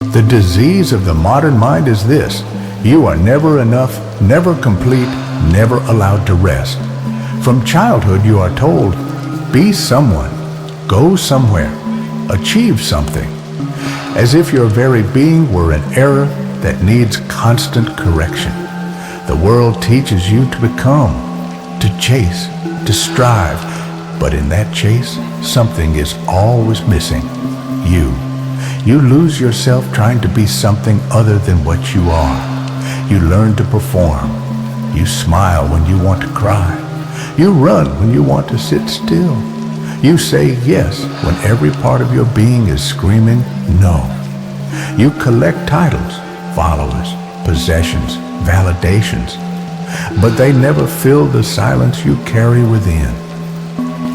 The disease of the modern mind is this: you are never enough, never complete, never allowed to rest. From childhood you are told, be someone, go somewhere, achieve something, as if your very being were an error that needs constant correction. The world teaches you to become, to chase, to strive, but in that chase, something is always missing: you. You lose yourself trying to be something other than what you are. You learn to perform. You smile when you want to cry. You run when you want to sit still. You say yes when every part of your being is screaming no. You collect titles, followers, possessions, validations, but they never fill the silence you carry within.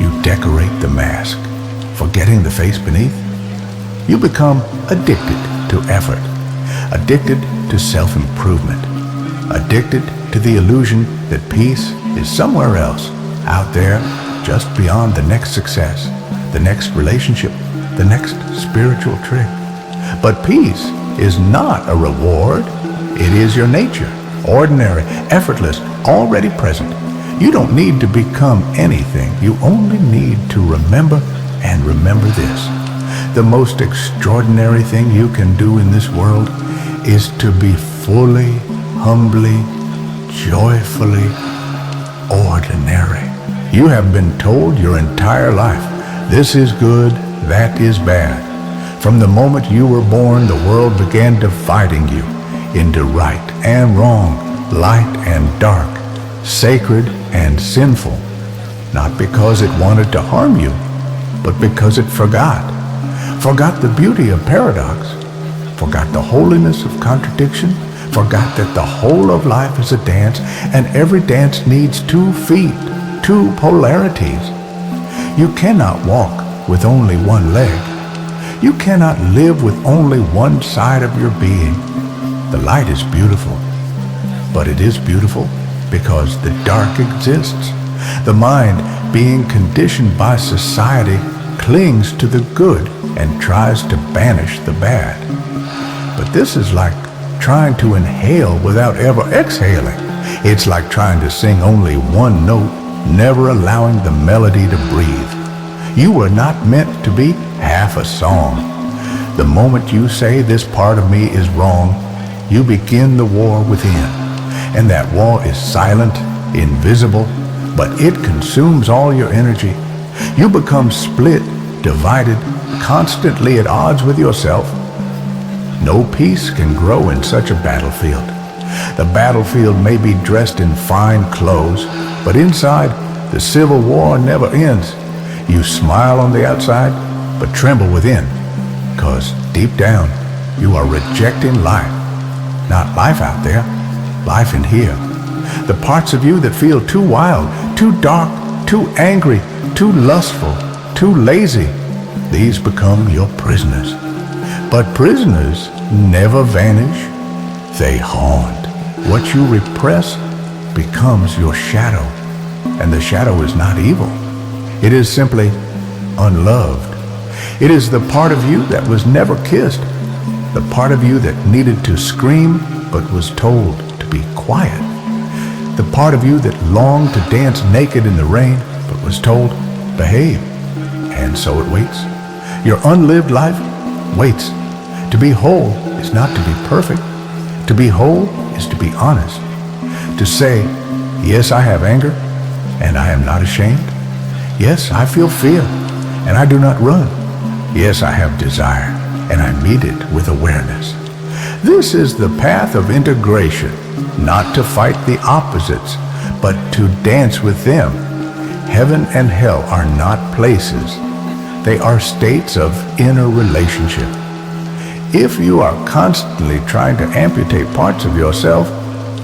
You decorate the mask, forgetting the face beneath. You become addicted to effort, addicted to self-improvement, addicted to the illusion that peace is somewhere else, out there, just beyond the next success, the next relationship, the next spiritual trick. But peace is not a reward. It is your nature, ordinary, effortless, already present. You don't need to become anything. You only need to remember, and remember this: the most extraordinary thing you can do in this world is to be fully, humbly, joyfully ordinary. You have been told your entire life, this is good, that is bad. From the moment you were born, the world began dividing you into right and wrong, light and dark, sacred and sinful, not because it wanted to harm you, but because it forgot the beauty of paradox, forgot the holiness of contradiction, forgot that the whole of life is a dance, and every dance needs 2 feet, 2 polarities. You cannot walk with only one leg. You cannot live with only one side of your being. The light is beautiful, but it is beautiful because the dark exists. The mind, being conditioned by society, clings to the good and tries to banish the bad. But this is like trying to inhale without ever exhaling. It's like trying to sing only one note, never allowing the melody to breathe. You were not meant to be half a song. The moment you say this part of me is wrong, you begin the war within. And that war is silent, invisible, but it consumes all your energy. You become split, divided, constantly at odds with yourself. No peace can grow in such a battlefield. The battlefield may be dressed in fine clothes, but inside, the civil war never ends. You smile on the outside, but tremble within, because deep down, you are rejecting life. Not life out there, life in here. The parts of you that feel too wild, too dark, too angry, too lustful, too lazy, these become your prisoners. But prisoners never vanish, they haunt. What you repress becomes your shadow, and the shadow is not evil. It is simply unloved. It is the part of you that was never kissed, the part of you that needed to scream but was told to be quiet, the part of you that longed to dance naked in the rain but was told, behave, and so it waits. Your unlived life waits. To be whole is not to be perfect. To be whole is to be honest. To say, yes, I have anger, and I am not ashamed. Yes, I feel fear, and I do not run. Yes, I have desire, and I meet it with awareness. This is the path of integration, not to fight the opposites, but to dance with them. Heaven and hell are not places. They are states of inner relationship. If you are constantly trying to amputate parts of yourself,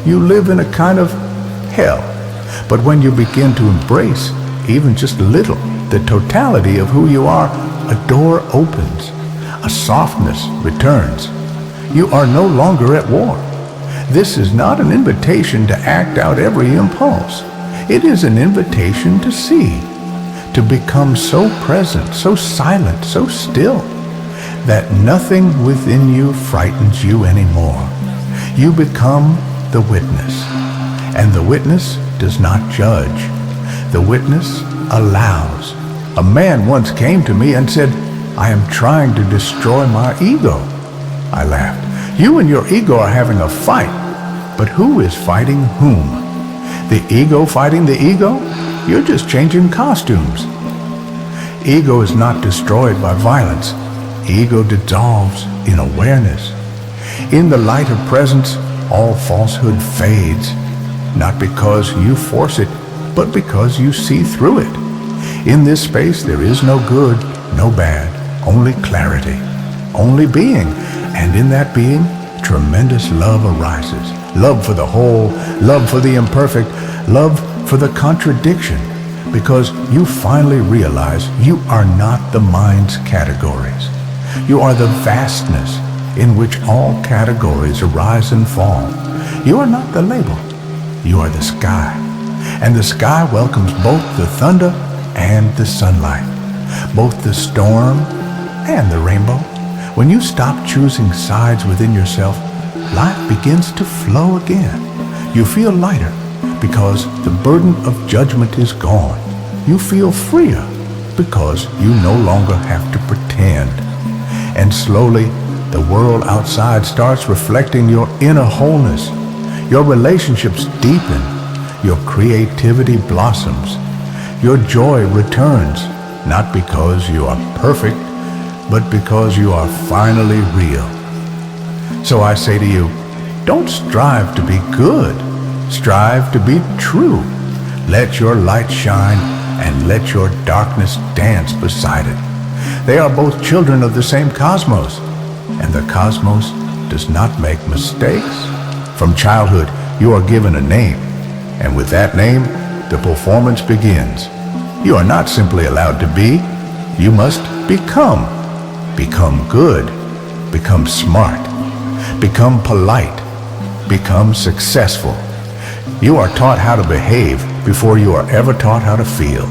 you live in a kind of hell. But when you begin to embrace, even just a little, the totality of who you are, a door opens, a softness returns. You are no longer at war. This is not an invitation to act out every impulse. It is an invitation to see, to become so present, so silent, so still, that nothing within you frightens you anymore. You become the witness, and the witness does not judge. The witness allows. A man once came to me and said, "I am trying to destroy my ego." I laughed. "You and your ego are having a fight, but who is fighting whom? The ego fighting the ego? You're just changing costumes." Ego is not destroyed by violence. Ego dissolves in awareness. In the light of presence, all falsehood fades, not because you force it, but because you see through it. In this space, there is no good, no bad, only clarity, only being. And in that being, tremendous love arises. Love for the whole, love for the imperfect, love for the contradiction, because you finally realize you are not the mind's categories. You are the vastness in which all categories arise and fall. You are not the label. You are the sky. And the sky welcomes both the thunder and the sunlight, both the storm and the rainbow. When you stop choosing sides within yourself, life begins to flow again. You feel lighter because the burden of judgment is gone. You feel freer because you no longer have to pretend. And slowly, the world outside starts reflecting your inner wholeness. Your relationships deepen. Your creativity blossoms. Your joy returns, not because you are perfect, but because you are finally real. So I say to you, don't strive to be good. Strive to be true. Let your light shine and let your darkness dance beside it. They are both children of the same cosmos, and the cosmos does not make mistakes. From childhood, you are given a name, and with that name, the performance begins. You are not simply allowed to be, you must become. Become good, become smart, become polite, become successful. You are taught how to behave before you are ever taught how to feel.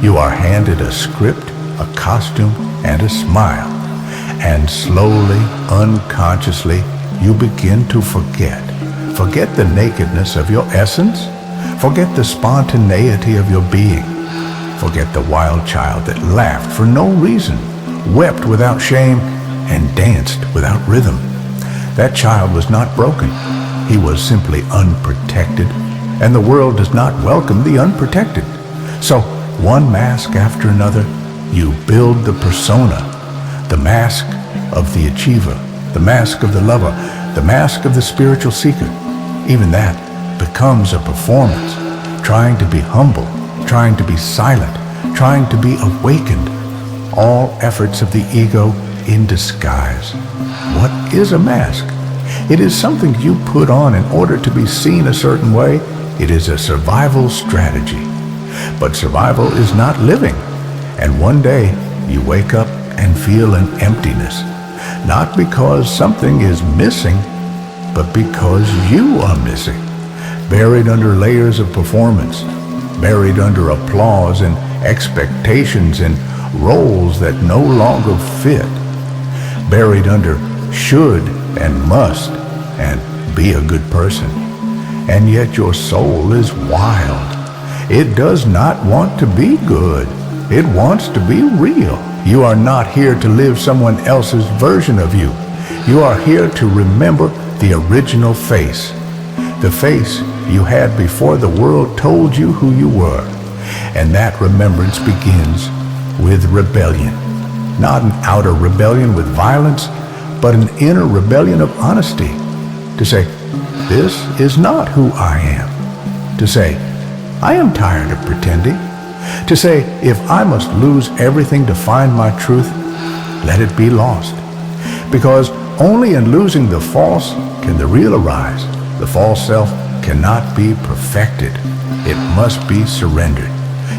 You are handed a script, a costume, and a smile. And slowly, unconsciously, you begin to forget. Forget the nakedness of your essence. Forget the spontaneity of your being. Forget the wild child that laughed for no reason, wept without shame, and danced without rhythm. That child was not broken. He was simply unprotected, and the world does not welcome the unprotected. So, one mask after another, you build the persona, the mask of the achiever, the mask of the lover, the mask of the spiritual seeker. Even that becomes a performance, trying to be humble, trying to be silent, trying to be awakened. All efforts of the ego in disguise. What is a mask? It is something you put on in order to be seen a certain way. It is a survival strategy. But survival is not living. And one day you wake up and feel an emptiness. Not because something is missing, but because you are missing. Buried under layers of performance. Buried under applause and expectations and roles that no longer fit. Buried under should and must and be a good person. And yet your soul is wild. It does not want to be good. It wants to be real. You are not here to live someone else's version of you. You are here to remember the original face. The face you had before the world told you who you were. And that remembrance begins with rebellion. Not an outer rebellion with violence, but an inner rebellion of honesty. To say, this is not who I am. To say, I am tired of pretending. To say, if I must lose everything to find my truth, let it be lost. Because only in losing the false can the real arise. The false self cannot be perfected. It must be surrendered.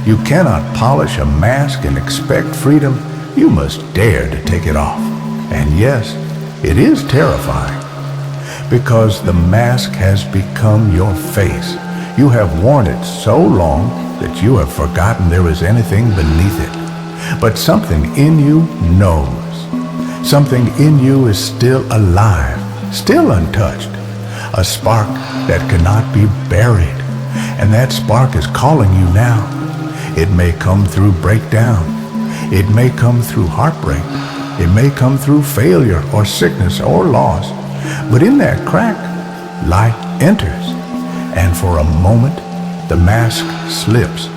You cannot polish a mask and expect freedom. You must dare to take it off. And yes, it is terrifying, because the mask has become your face. You have worn it so long that you have forgotten there is anything beneath it. But something in you knows. Something in you is still alive, still untouched. A spark that cannot be buried. And that spark is calling you now. It may come through breakdown. It may come through heartbreak. It may come through failure or sickness or loss. But in that crack, light enters. And for a moment, the mask slips.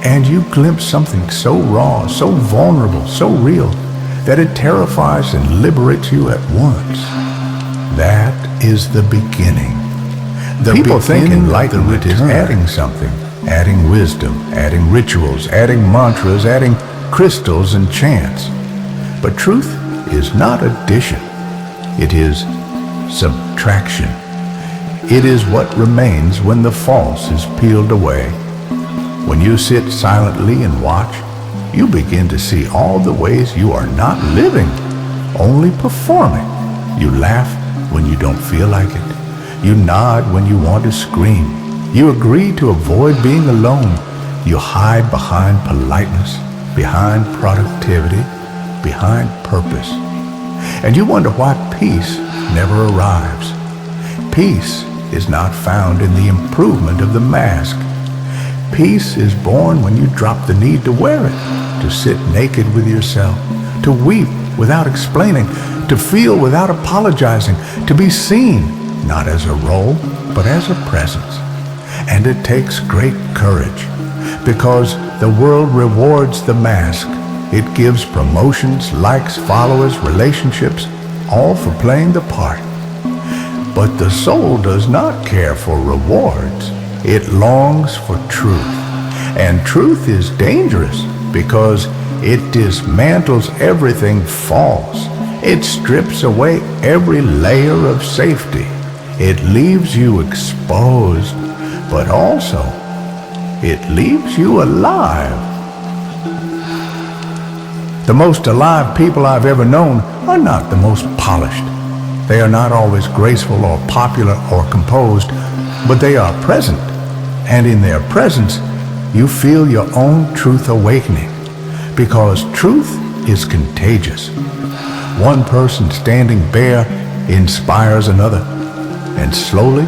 And you glimpse something so raw, so vulnerable, so real, that it terrifies and liberates you at once. That is the beginning. People think enlightenment is adding something, adding wisdom, adding rituals, adding mantras, adding crystals and chants. But truth is not addition. It is subtraction. It is what remains when the false is peeled away. When you sit silently and watch, you begin to see all the ways you are not living, only performing. You laugh when you don't feel like it. You nod when you want to scream. You agree to avoid being alone. You hide behind politeness, behind productivity, behind purpose. And you wonder why peace never arrives. Peace is not found in the improvement of the mask. Peace is born when you drop the need to wear it, to sit naked with yourself, to weep without explaining, to feel without apologizing, to be seen, not as a role, but as a presence. And it takes great courage, because the world rewards the mask. It gives promotions, likes, followers, relationships, all for playing the part. But the soul does not care for rewards. It longs for truth. And truth is dangerous because it dismantles everything false. It strips away every layer of safety. It leaves you exposed, but also it leaves you alive. The most alive people I've ever known are not the most polished. They are not always graceful or popular or composed, but they are present. And in their presence, you feel your own truth awakening, because truth is contagious. One person standing bare inspires another, and slowly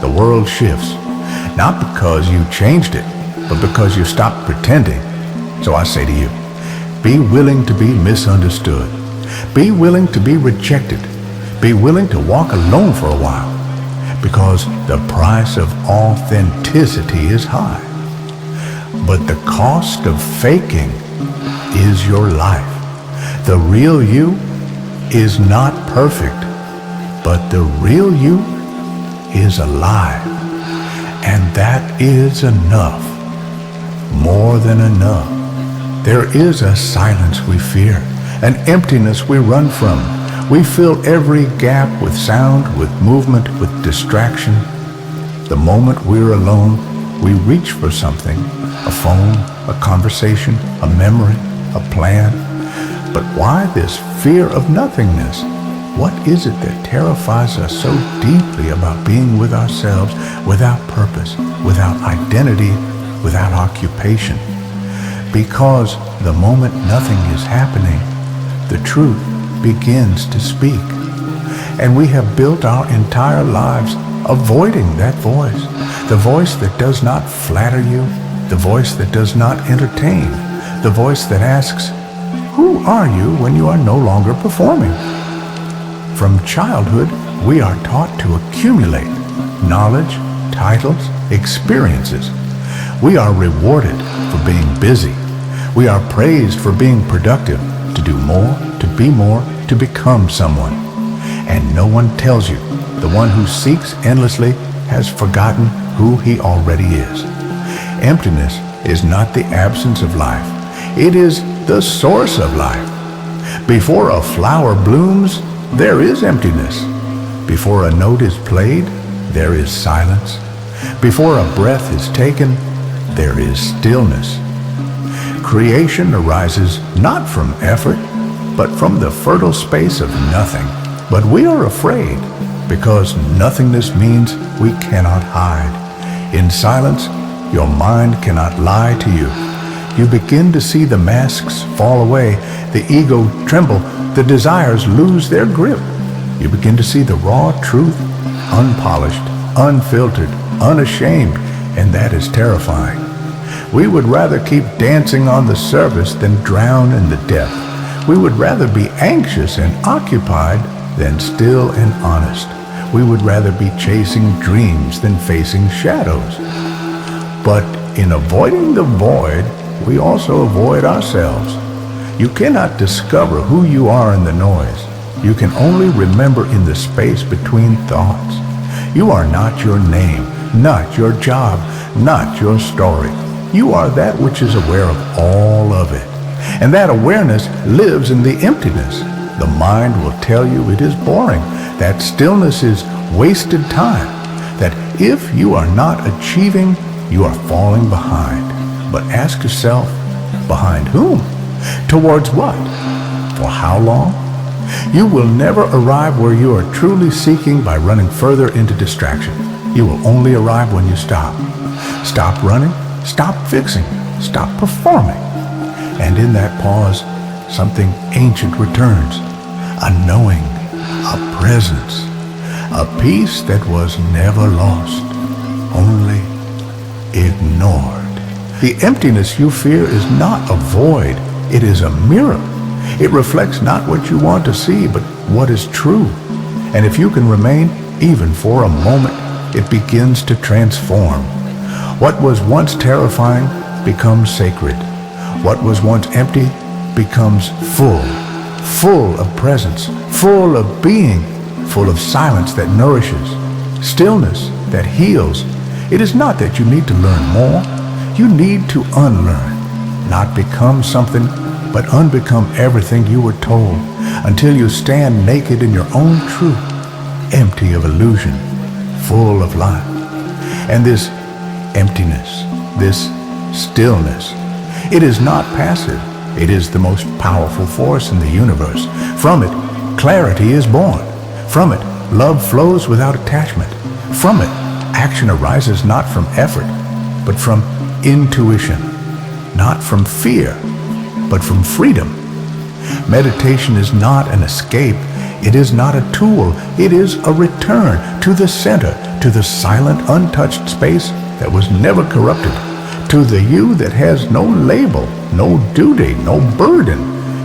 the world shifts, not because you changed it, but because you stopped pretending. So I say to you, be willing to be misunderstood. Be willing to be rejected. Be willing to walk alone for a while, because the price of authenticity is high. But the cost of faking is your life. The real you is not perfect, but the real you is alive. And that is enough, more than enough. There is a silence we fear, an emptiness we run from. We fill every gap with sound, with movement, with distraction. The moment we're alone, we reach for something, a phone, a conversation, a memory, a plan. But why this fear of nothingness? What is it that terrifies us so deeply about being with ourselves without purpose, without identity, without occupation? Because the moment nothing is happening, the truth begins to speak. And we have built our entire lives avoiding that voice, the voice that does not flatter you, the voice that does not entertain, the voice that asks, who are you when you are no longer performing? From childhood, we are taught to accumulate knowledge, titles, experiences. We are rewarded for being busy. We are praised for being productive, to do more, to be more, to become someone. And no one tells you the one who seeks endlessly has forgotten who he already is. Emptiness is not the absence of life. It is the source of life. Before a flower blooms, there is emptiness. Before a note is played, there is silence. Before a breath is taken, there is stillness. Creation arises not from effort, but from the fertile space of nothing. But we are afraid, because nothingness means we cannot hide. In silence, your mind cannot lie to you. You begin to see the masks fall away, the ego tremble, the desires lose their grip. You begin to see the raw truth, unpolished, unfiltered, unashamed, and that is terrifying. We would rather keep dancing on the surface than drown in the depth. We would rather be anxious and occupied than still and honest. We would rather be chasing dreams than facing shadows. But in avoiding the void, we also avoid ourselves. You cannot discover who you are in the noise. You can only remember in the space between thoughts. You are not your name, not your job, not your story. You are that which is aware of all of it. And that awareness lives in the emptiness. The mind will tell you it is boring, that stillness is wasted time, that if you are not achieving, you are falling behind. But ask yourself, behind whom? Towards what? For how long? You will never arrive where you are truly seeking by running further into distraction. You will only arrive when you stop. Stop running, stop fixing, stop performing. And in that pause, something ancient returns, a knowing, a presence, a peace that was never lost, only ignored. The emptiness you fear is not a void, it is a mirror. It reflects not what you want to see, but what is true. And if you can remain, even for a moment, it begins to transform. What was once terrifying becomes sacred. What was once empty becomes full, full of presence, full of being, full of silence that nourishes, stillness that heals. It is not that you need to learn more. You need to unlearn, not become something, but unbecome everything you were told until you stand naked in your own truth, empty of illusion, full of life. And this emptiness, this stillness, it is not passive. It is the most powerful force in the universe. From it, clarity is born. From it, love flows without attachment. From it, action arises not from effort, but from intuition, not from fear, but from freedom. Meditation is not an escape. It is not a tool. It is a return to the center, to the silent, untouched space that was never corrupted, to the you that has no label, no duty, no burden.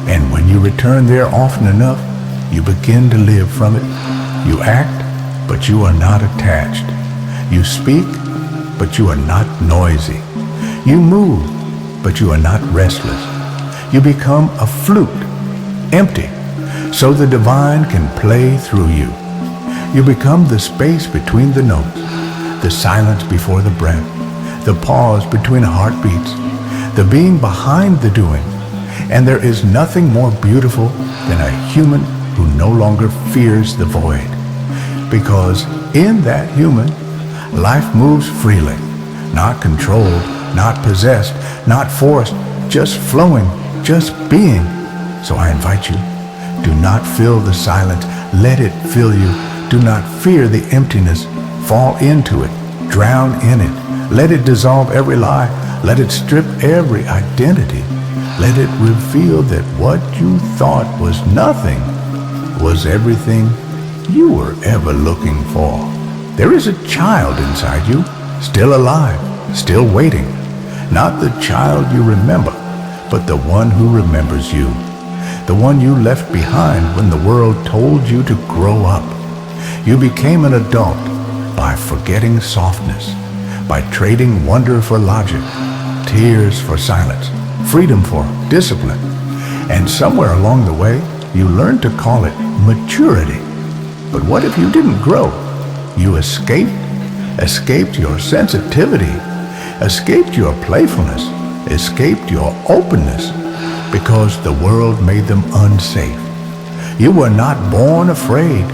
And when you return there often enough, you begin to live from it. You act, but you are not attached. You speak, but you are not noisy. You move, but you are not restless. You become a flute, empty, so the divine can play through you. You become the space between the notes, the silence before the breath, the pause between heartbeats, the being behind the doing. And there is nothing more beautiful than a human who no longer fears the void. Because in that human, life moves freely, not controlled, not possessed, not forced, just flowing, just being. So I invite you, do not fill the silence, let it fill you. Do not fear the emptiness, fall into it, drown in it. Let it dissolve every lie, let it strip every identity. Let it reveal that what you thought was nothing was everything you were ever looking for. There is a child inside you, still alive, still waiting. Not the child you remember, but the one who remembers you. The one you left behind when the world told you to grow up. You became an adult by forgetting softness, by trading wonder for logic, tears for silence, freedom for discipline. And somewhere along the way, you learned to call it maturity. But what if you didn't grow? You escaped your sensitivity, escaped your playfulness, escaped your openness, because the world made them unsafe. You were not born afraid.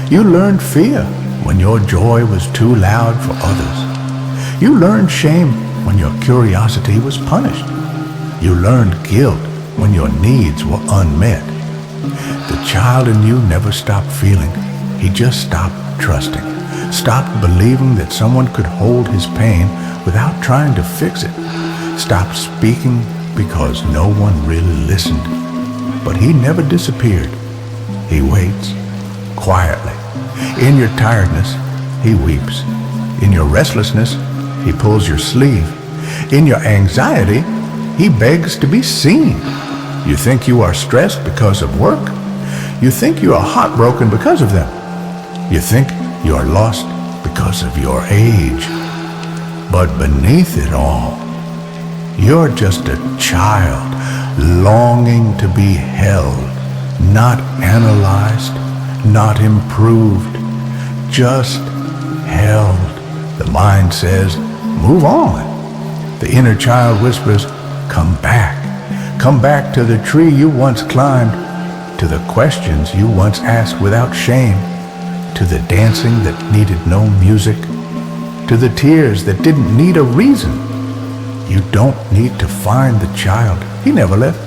You learned fear when your joy was too loud for others. You learned shame when your curiosity was punished. You learned guilt when your needs were unmet. The child in you never stopped feeling. He just stopped trusting, stopped believing that someone could hold his pain without trying to fix it, stopped speaking because no one really listened. But he never disappeared. He waits quietly. In your tiredness, he weeps. In your restlessness, he pulls your sleeve. In your anxiety, he begs to be seen. You think you are stressed because of work? You think you are heartbroken because of them? You think you are lost because of your age? But beneath it all, you're just a child longing to be held, not analyzed, not improved, just held. The mind says, move on. The inner child whispers, come back. Come back to the tree you once climbed, to the questions you once asked without shame, to the dancing that needed no music, to the tears that didn't need a reason. You don't need to find the child. He never left.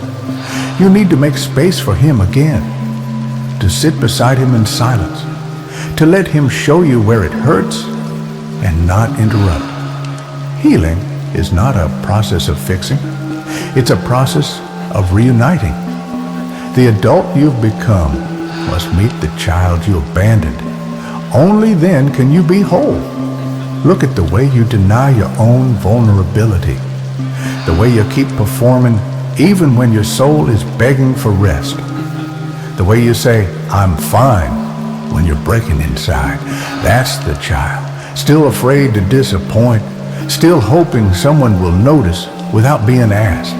You need to make space for him again, to sit beside him in silence, to let him show you where it hurts and not interrupt. Healing is not a process of fixing. It's a process of reuniting. The adult you've become must meet the child you abandoned. Only then can you be whole. Look at the way you deny your own vulnerability, the way you keep performing even when your soul is begging for rest, the way you say, I'm fine, when you're breaking inside. That's the child, still afraid to disappoint, still hoping someone will notice without being asked.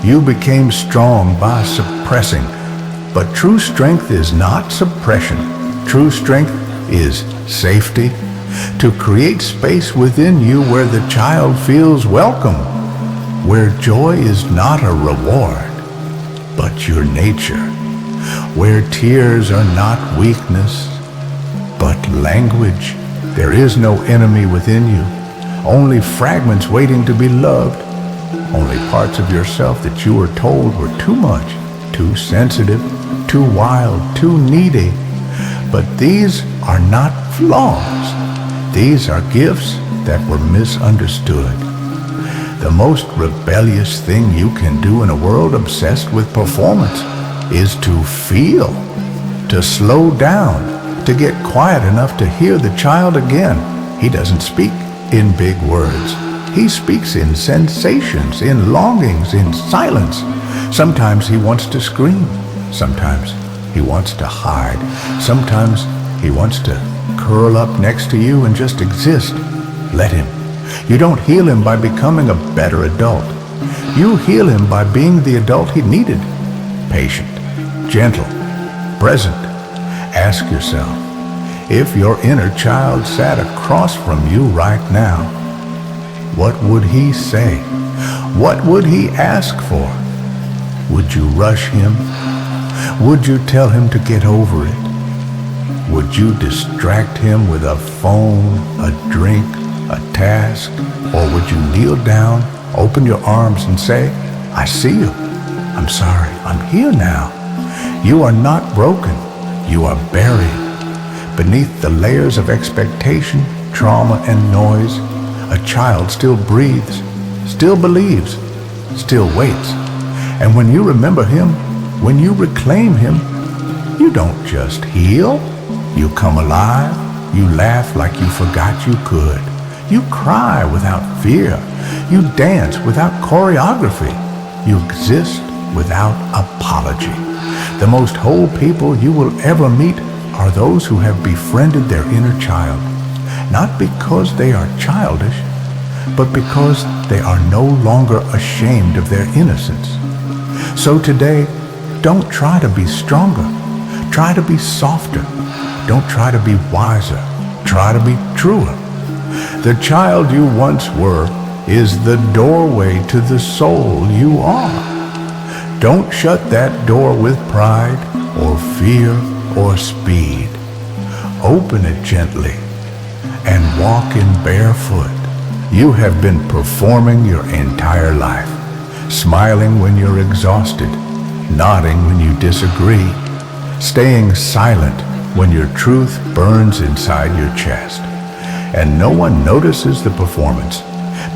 You became strong by suppressing, but true strength is not suppression. True strength is safety, to create space within you where the child feels welcome, where joy is not a reward, but your nature, where tears are not weakness, but language. There is no enemy within you, only fragments waiting to be loved, only parts of yourself that you were told were too much, too sensitive, too wild, too needy. But these are not flaws. These are gifts that were misunderstood. The most rebellious thing you can do in a world obsessed with performance is to feel, to slow down, to get quiet enough to hear the child again. He doesn't speak in big words. He speaks in sensations, in longings, in silence. Sometimes he wants to scream. Sometimes he wants to hide. Sometimes he wants to curl up next to you and just exist. Let him. You don't heal him by becoming a better adult. You heal him by being the adult he needed. Patient, gentle, present. Ask yourself, if your inner child sat across from you right now, what would he say? What would he ask for? Would you rush him? Would you tell him to get over it? Would you distract him with a phone, a drink, a task? Or would you kneel down, open your arms and say, I see you. I'm sorry. I'm here now. You are not broken. You are buried. Beneath the layers of expectation, trauma, and noise, a child still breathes, still believes, still waits. And when you remember him, when you reclaim him, you don't just heal. You come alive. You laugh like you forgot you could. You cry without fear. You dance without choreography. You exist without apology. The most whole people you will ever meet are those who have befriended their inner child, not because they are childish, but because they are no longer ashamed of their innocence. So today, don't try to be stronger. Try to be softer. Don't try to be wiser. Try to be truer. The child you once were is the doorway to the soul you are. Don't shut that door with pride or fear or speed. Open it gently and walk in barefoot. You have been performing your entire life, smiling when you're exhausted, nodding when you disagree, staying silent when your truth burns inside your chest. And no one notices the performance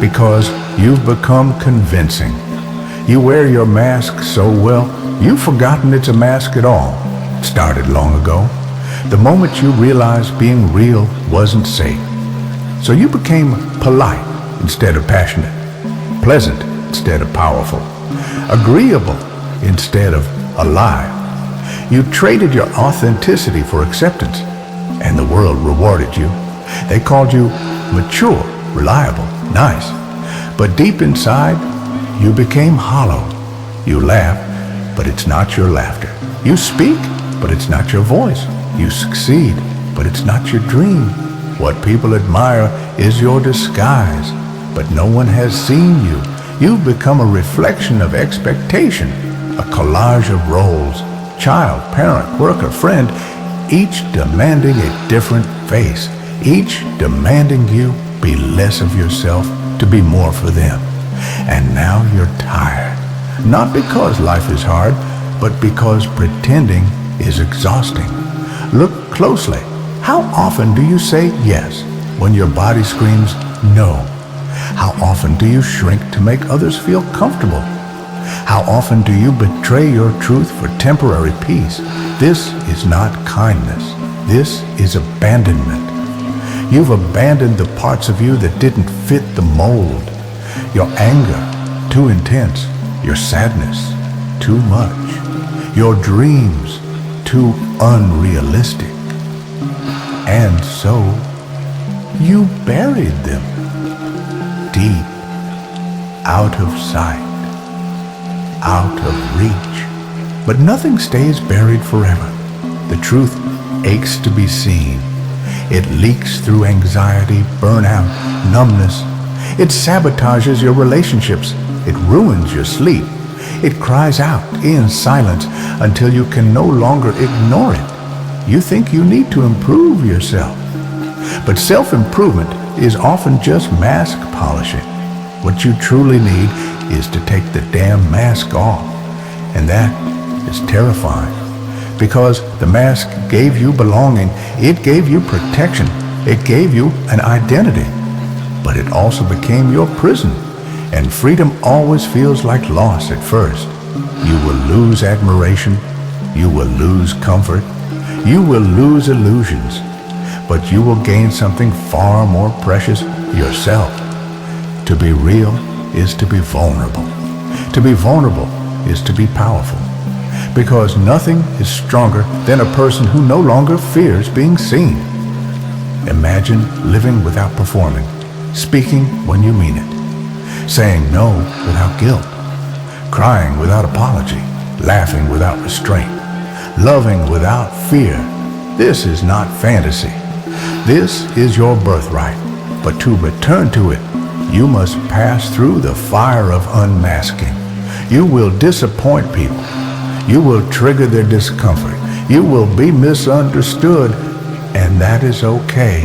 because you've become convincing. You wear your mask so well, you've forgotten it's a mask at all. It started long ago, the moment you realized being real wasn't safe. So you became polite instead of passionate, pleasant instead of powerful, agreeable instead of alive. You traded your authenticity for acceptance, and the world rewarded you. They called you mature, reliable, nice. But deep inside, you became hollow. You laugh, but it's not your laughter. You speak, but it's not your voice. You succeed, but it's not your dream. What people admire is your disguise, but no one has seen you. You've become a reflection of expectation, a collage of roles, child, parent, worker, friend, each demanding a different face, each demanding you be less of yourself to be more for them. And now you're tired, not because life is hard, but because pretending is exhausting. Look closely. How often do you say yes when your body screams no? How often do you shrink to make others feel comfortable? How often do you betray your truth for temporary peace? This is not kindness. This is abandonment. You've abandoned the parts of you that didn't fit the mold. Your anger, too intense. Your sadness, too much. Your dreams, too unrealistic. And so, you buried them deep, out of sight, out of reach. But nothing stays buried forever. The truth aches to be seen. It leaks through anxiety, burnout, numbness. It sabotages your relationships. It ruins your sleep. It cries out in silence until you can no longer ignore it. You think you need to improve yourself. But self-improvement is often just mask polishing. What you truly need is to take the damn mask off. And that is terrifying. Because the mask gave you belonging. It gave you protection. It gave you an identity. But it also became your prison. And freedom always feels like loss at first. You will lose admiration. You will lose comfort. You will lose illusions. But you will gain something far more precious, yourself. To be real is to be vulnerable. To be vulnerable is to be powerful. Because nothing is stronger than a person who no longer fears being seen. Imagine living without performing, speaking when you mean it, saying no without guilt, crying without apology, laughing without restraint, loving without fear. This is not fantasy. This is your birthright. But to return to it, you must pass through the fire of unmasking. You will disappoint people. You will trigger their discomfort. You will be misunderstood, and that is okay.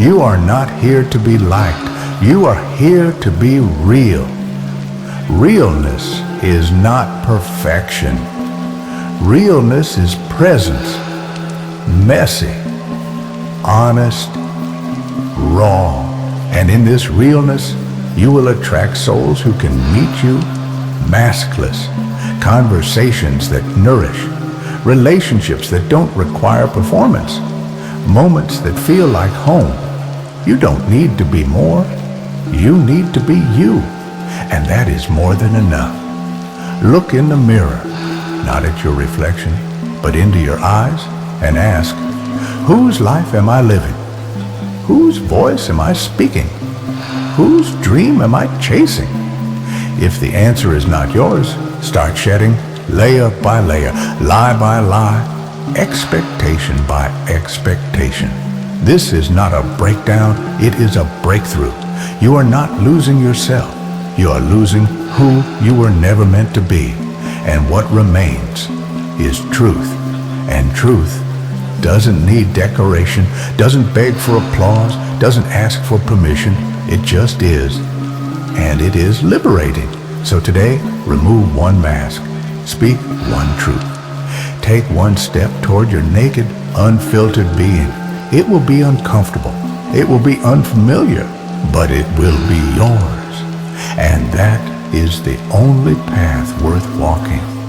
You are not here to be liked. You are here to be real. Realness is not perfection. Realness is presence, messy, honest, raw. And in this realness, you will attract souls who can meet you maskless, conversations that nourish, relationships that don't require performance, moments that feel like home. You don't need to be more. You need to be you, and that is more than enough. Look in the mirror, not at your reflection, but into your eyes, and ask, whose life am I living? Whose voice am I speaking? Whose dream am I chasing? If the answer is not yours, start shedding layer by layer, lie by lie, expectation by expectation. This is not a breakdown, it is a breakthrough. You are not losing yourself. You are losing who you were never meant to be. And what remains is truth. And truth doesn't need decoration, doesn't beg for applause, doesn't ask for permission. It just is. And it is liberating. So today, remove one mask. Speak one truth. Take one step toward your naked, unfiltered being. It will be uncomfortable. It will be unfamiliar, but it will be yours. And that is the only path worth walking.